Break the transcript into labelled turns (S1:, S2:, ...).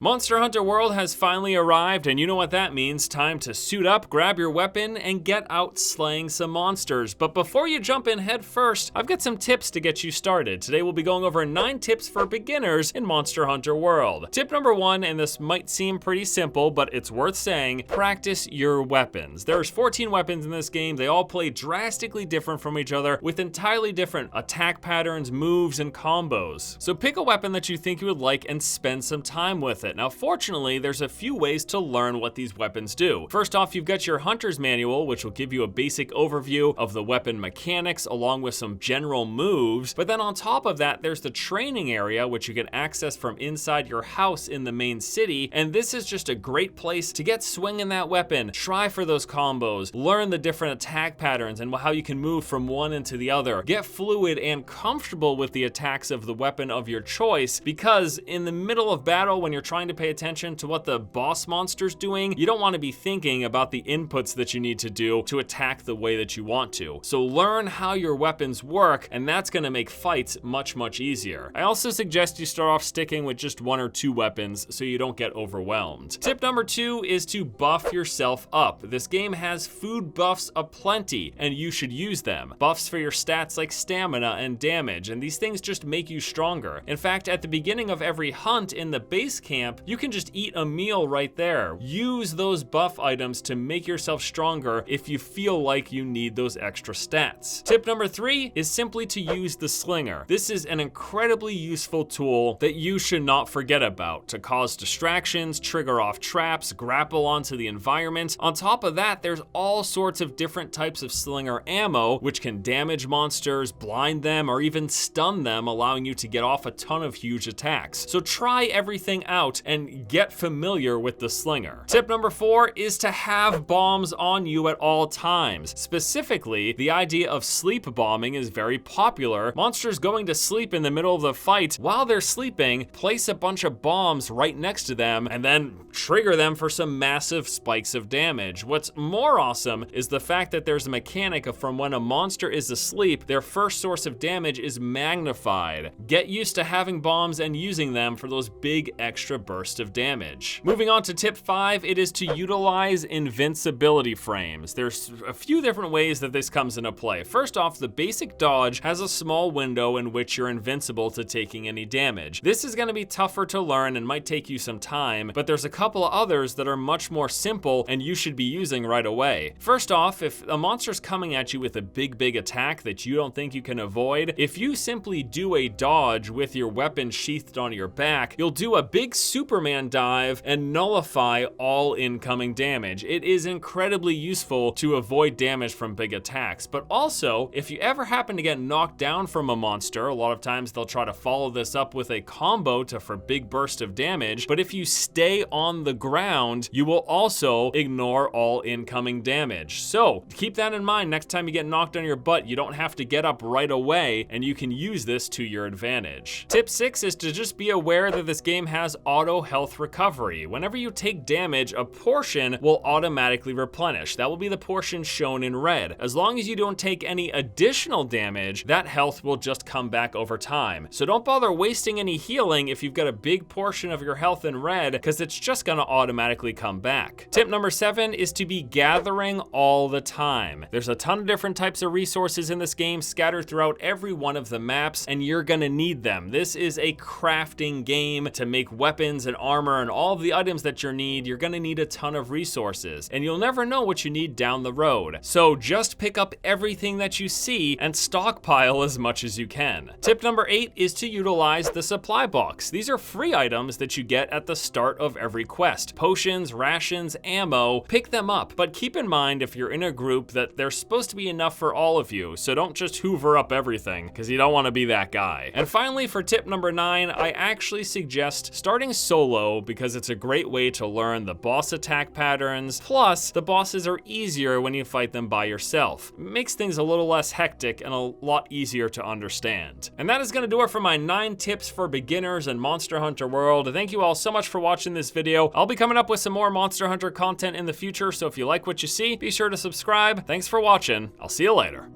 S1: Monster Hunter World has finally arrived, and you know what that means. Time to suit up, grab your weapon, and get out slaying some monsters. But before you jump in head first, I've got some tips to get you started. Today we'll be going over 9 tips for beginners in Monster Hunter World. Tip number 1, and this might seem pretty simple, but it's worth saying, practice your weapons. There's 14 weapons in this game. They all play drastically different from each other with entirely different attack patterns, moves, and combos. So pick a weapon that you think you would like and spend some time with it. Now, fortunately, there's a few ways to learn what these weapons do. First off, you've got your Hunter's Manual, which will give you a basic overview of the weapon mechanics along with some general moves. But then on top of that, there's the training area, which you can access from inside your house in the main city. And this is just a great place to get swinging that weapon, try for those combos, learn the different attack patterns and how you can move from one into the other. Get fluid and comfortable with the attacks of the weapon of your choice, because in the middle of battle, when you're trying to pay attention to what the boss monster's doing, you don't want to be thinking about the inputs that you need to do to attack the way that you want to. So learn how your weapons work, and that's going to make fights much easier. I also suggest you start off sticking with just 1 or 2 weapons so you don't get overwhelmed. Tip number 2 is to buff yourself up. This game has food buffs aplenty, and you should use them. Buffs for your stats like stamina and damage, and these things just make you stronger. In fact, at the beginning of every hunt in the base camp, you can just eat a meal right there. Use those buff items to make yourself stronger if you feel like you need those extra stats. Tip number 3 is simply to use the Slinger. This is an incredibly useful tool that you should not forget about to cause distractions, trigger off traps, grapple onto the environment. On top of that, there's all sorts of different types of Slinger ammo, which can damage monsters, blind them, or even stun them, allowing you to get off a ton of huge attacks. So try everything out and get familiar with the Slinger. Tip number 4 is to have bombs on you at all times. Specifically, the idea of sleep bombing is very popular. Monsters going to sleep in the middle of the fight, while they're sleeping, place a bunch of bombs right next to them and then trigger them for some massive spikes of damage. What's more awesome is the fact that there's a mechanic of from when a monster is asleep, their first source of damage is magnified. Get used to having bombs and using them for those big extra burst of damage. Moving on to tip 5, it is to utilize invincibility frames. There's a few different ways that this comes into play. First off, the basic dodge has a small window in which you're invincible to taking any damage. This is going to be tougher to learn and might take you some time, but there's a couple of others that are much more simple and you should be using right away. First off, if a monster's coming at you with a big attack that you don't think you can avoid, if you simply do a dodge with your weapon sheathed on your back, you'll do a big Superman dive and nullify all incoming damage. It is incredibly useful to avoid damage from big attacks, but also if you ever happen to get knocked down from a monster, a lot of times they'll try to follow this up with a combo for big burst of damage, but if you stay on the ground, you will also ignore all incoming damage. So keep that in mind next time you get knocked on your butt. You don't have to get up right away, and you can use this to your advantage. Tip 6 is to just be aware that this game has auto health recovery. Whenever you take damage, a portion will automatically replenish. That will be the portion shown in red. As long as you don't take any additional damage, that health will just come back over time. So don't bother wasting any healing if you've got a big portion of your health in red, because it's just gonna automatically come back. Tip number 7 is to be gathering all the time. There's a ton of different types of resources in this game scattered throughout every one of the maps, and you're gonna need them. This is a crafting game. To make weapons and armor and all of the items that you need, you're gonna need a ton of resources, and you'll never know what you need down the road. So just pick up everything that you see and stockpile as much as you can. Tip number 8 is to utilize the supply box. These are free items that you get at the start of every quest. Potions, rations, ammo, pick them up. But keep in mind, if you're in a group, that there's supposed to be enough for all of you, so don't just hoover up everything, because you don't want to be that guy. And finally, for tip number 9, I actually suggest starting solo, because it's a great way to learn the boss attack patterns. Plus, the bosses are easier when you fight them by yourself. It makes things a little less hectic and a lot easier to understand. And that is going to do it for my 9 tips for beginners in Monster Hunter World. Thank you all so much for watching this video. I'll be coming up with some more Monster Hunter content in the future, so if you like what you see, be sure to subscribe. Thanks for watching. I'll see you later.